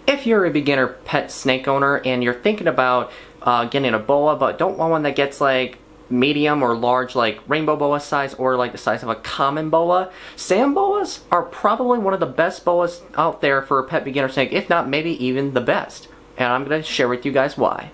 If you're a beginner pet snake owner and you're thinking about getting a boa but don't want one that gets like medium or large like rainbow boa size or like the size of a common boa, sand boas are probably one of the best boas out there for a pet beginner snake, if not maybe even the best. And I'm going to share with you guys why.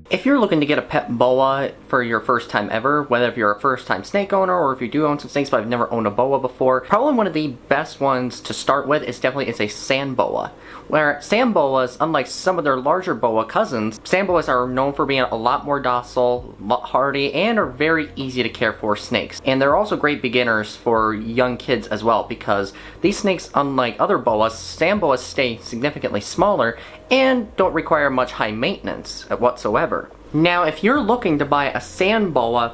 If you're looking to get a pet boa for your first time ever, whether if you're a first time snake owner or if you do own some snakes but have never owned a boa before, probably one of the best ones to start with is a sand boa. Where sand boas, unlike some of their larger boa cousins, sand boas are known for being a lot more docile, hardy, and are very easy to care for snakes. And they're also great beginners for young kids as well, because these snakes, unlike other boas, sand boas stay significantly smaller and don't require much high maintenance whatsoever. Now, if you're looking to buy a sand boa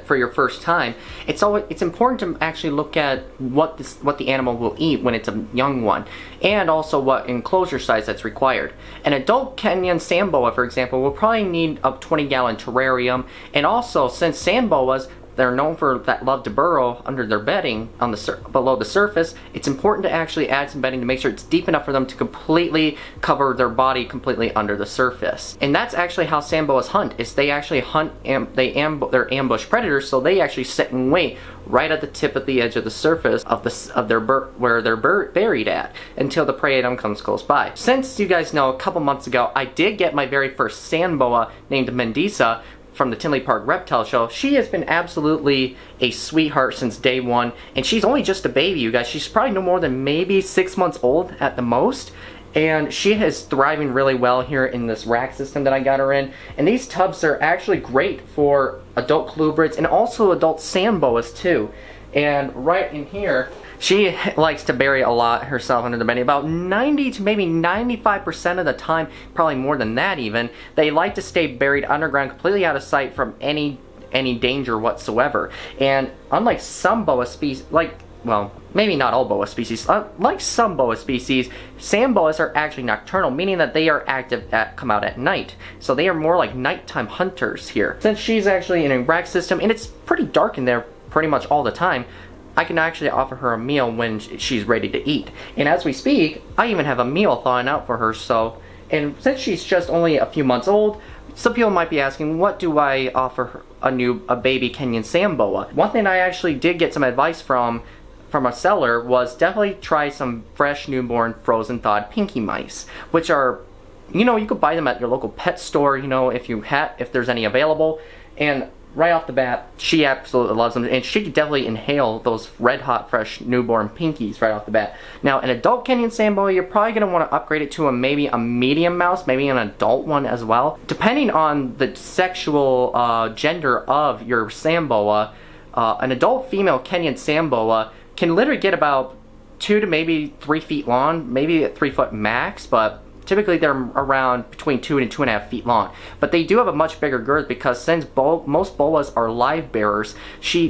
for your first time, it's important to actually look at what the animal will eat when it's a young one, and also what enclosure size that's required. An adult Kenyan sand boa, for example, will probably need a 20-gallon terrarium, and also since sand boas, they're known for that love to burrow under their bedding on below the surface, it's important to actually add some bedding to make sure it's deep enough for them to completely cover their body completely under the surface. And that's actually how sand boas hunt, is they actually hunt, they're ambush predators, so they actually sit and wait right at the tip of the edge of the surface of their where they're buried at until the prey item comes close by. Since you guys know, a couple months ago I did get my very first sand boa named Mendisa from the Tinley Park Reptile Show. She has been absolutely a sweetheart since day one, and she's only just a baby, you guys. She's probably no more than maybe 6 months old at the most, and she is thriving really well here in this rack system that I got her in. And these tubs are actually great for adult colubrids and also adult sand boas too. And right in here, she likes to bury a lot herself under the bedding. About 90 to maybe 95% of the time, probably more than that even, they like to stay buried underground, completely out of sight from any danger whatsoever. And unlike some boa species, well, maybe not all boa species, like some boa species, sand boas are actually nocturnal, meaning that they are active come out at night. So they are more like nighttime hunters here. Since she's actually in a rack system and it's pretty dark in there pretty much all the time, I can actually offer her a meal when she's ready to eat. And as we speak, I even have a meal thawing out for her. And since she's just only a few months old, some people might be asking, what do I offer her a baby Kenyan sand boa? One thing I actually did get some advice from a seller was definitely try some fresh newborn frozen thawed pinky mice, which are, you could buy them at your local pet store, if there's any available. And right off the bat, she absolutely loves them, and she could definitely inhale those red hot fresh newborn pinkies right off the bat. Now, an adult Kenyan sand boa, you're probably going to want to upgrade it to maybe a medium mouse, maybe an adult one as well. Depending on the sexual gender of your sand boa, an adult female Kenyan sand boa can literally get about 2 to maybe 3 feet long, maybe at 3 foot max, but typically they're around between 2 and 2.5 feet long. But they do have a much bigger girth because since most boas are live bearers,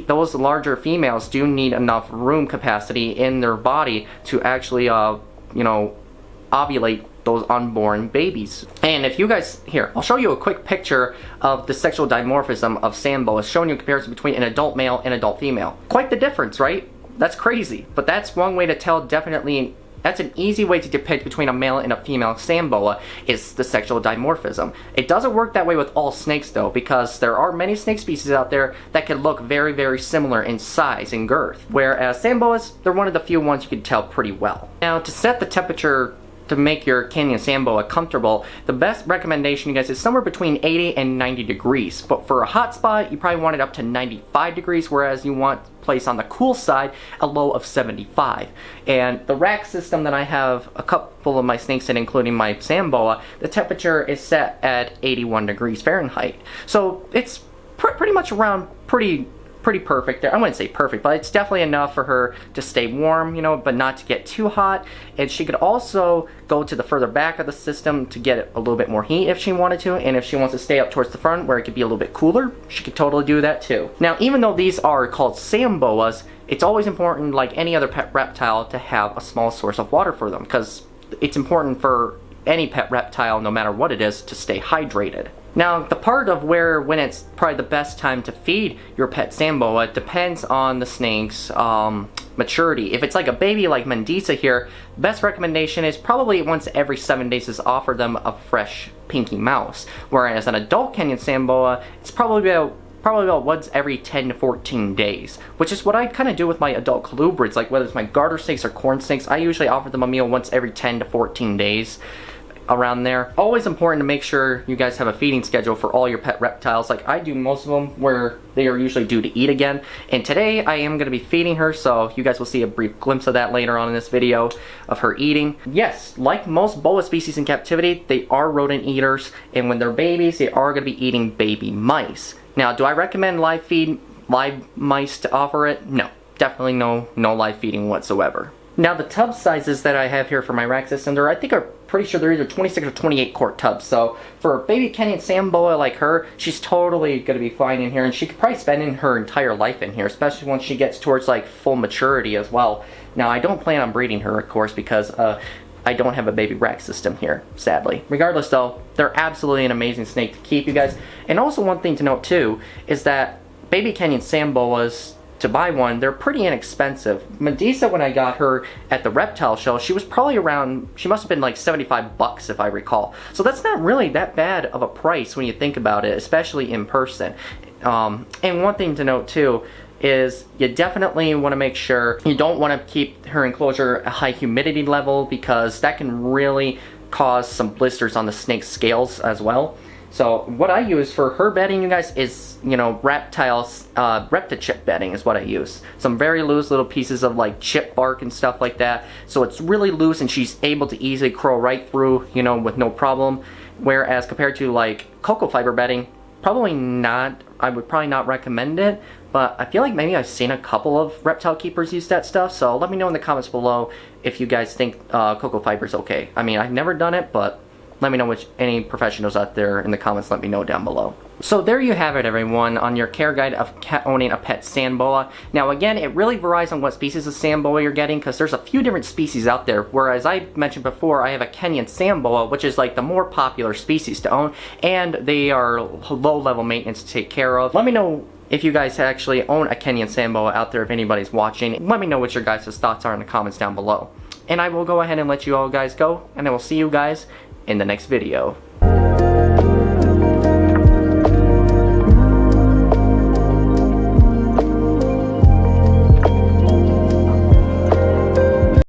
those larger females do need enough room capacity in their body to actually, ovulate those unborn babies. And if you guys, here, I'll show you a quick picture of the sexual dimorphism of sand boas, showing you a comparison between an adult male and adult female. Quite the difference, right? That's crazy. But that's one way to tell, definitely. That's an easy way to depict between a male and a female sand boa, is the sexual dimorphism. It doesn't work that way with all snakes though, because there are many snake species out there that can look very, very similar in size and girth. Whereas sand boas, they're one of the few ones you can tell pretty well. Now, to set the temperature to make your Kenyan sand boa comfortable, the best recommendation, you guys, is somewhere between 80 and 90 degrees. But for a hot spot, you probably want it up to 95 degrees, whereas you want place on the cool side a low of 75. And the rack system that I have a couple of my snakes in, including my sand boa, the temperature is set at 81 degrees Fahrenheit. So it's pretty much around pretty perfect there. I wouldn't say perfect, but it's definitely enough for her to stay warm, but not to get too hot. And she could also go to the further back of the system to get a little bit more heat if she wanted to. And if she wants to stay up towards the front where it could be a little bit cooler, she could totally do that too. Now, even though these are called sand boas, it's always important, like any other pet reptile, to have a small source of water for them, because it's important for any pet reptile, no matter what it is, to stay hydrated. Now, the part of when it's probably the best time to feed your pet sand boa depends on the snake's maturity. If it's like a baby like Mandisa here, best recommendation is probably once every 7 days is offer them a fresh pinky mouse. Whereas an adult Kenyan sand boa, it's probably about once every 10 to 14 days, which is what I kind of do with my adult colubrids. Like whether it's my garter snakes or corn snakes, I usually offer them a meal once every 10 to 14 days. Around there. Always important to make sure you guys have a feeding schedule for all your pet reptiles. Like I do most of them where they are usually due to eat again. And today I am going to be feeding her, so you guys will see a brief glimpse of that later on in this video of her eating. Yes, like most boa species in captivity, they are rodent eaters, and when they're babies, they are going to be eating baby mice. Now, do I recommend live mice to offer it? No, definitely no live feeding whatsoever. Now, the tub sizes that I have here for my rack system, I think are pretty sure they're either 26 or 28 quart tubs. So for a baby Kenyan sand boa like her, she's totally going to be fine in here, and she could probably spend in her entire life in here, especially once she gets towards like full maturity as well. Now, I don't plan on breeding her, of course, because I don't have a baby rack system here, sadly. Regardless though, they're absolutely an amazing snake to keep, you guys. And also one thing to note too is that baby Kenyan sand boas, to buy one, they're pretty inexpensive. Mandisa, when I got her at the reptile show, she was probably around, she must have been like 75 bucks if I recall. So that's not really that bad of a price when you think about it, especially in person. And one thing to note too is you definitely want to make sure you don't want to keep her enclosure a high humidity level, because that can really cause some blisters on the snake's scales as well. So what I use for her bedding, you guys, is, you know, reptiles, reptichip bedding is what I use. Some very loose little pieces of like chip bark and stuff like that. So it's really loose and she's able to easily curl right through, you know, with no problem. Whereas compared to like cocoa fiber bedding, probably not, I would probably not recommend it. But I feel like maybe I've seen a couple of reptile keepers use that stuff. So let me know in the comments below if you guys think cocoa fiber is okay. I mean, I've never done it, but let me know any professionals out there in the comments, let me know down below. So there you have it, everyone, on your care guide of owning a pet sand boa. Now again, it really varies on what species of sand boa you're getting, because there's a few different species out there. Whereas I mentioned before, I have a Kenyan sand boa, which is like the more popular species to own, and they are low level maintenance to take care of. Let me know if you guys actually own a Kenyan sand boa out there, if anybody's watching. Let me know what your guys' thoughts are in the comments down below. And I will go ahead and let you all guys go, and I will see you guys in the next video.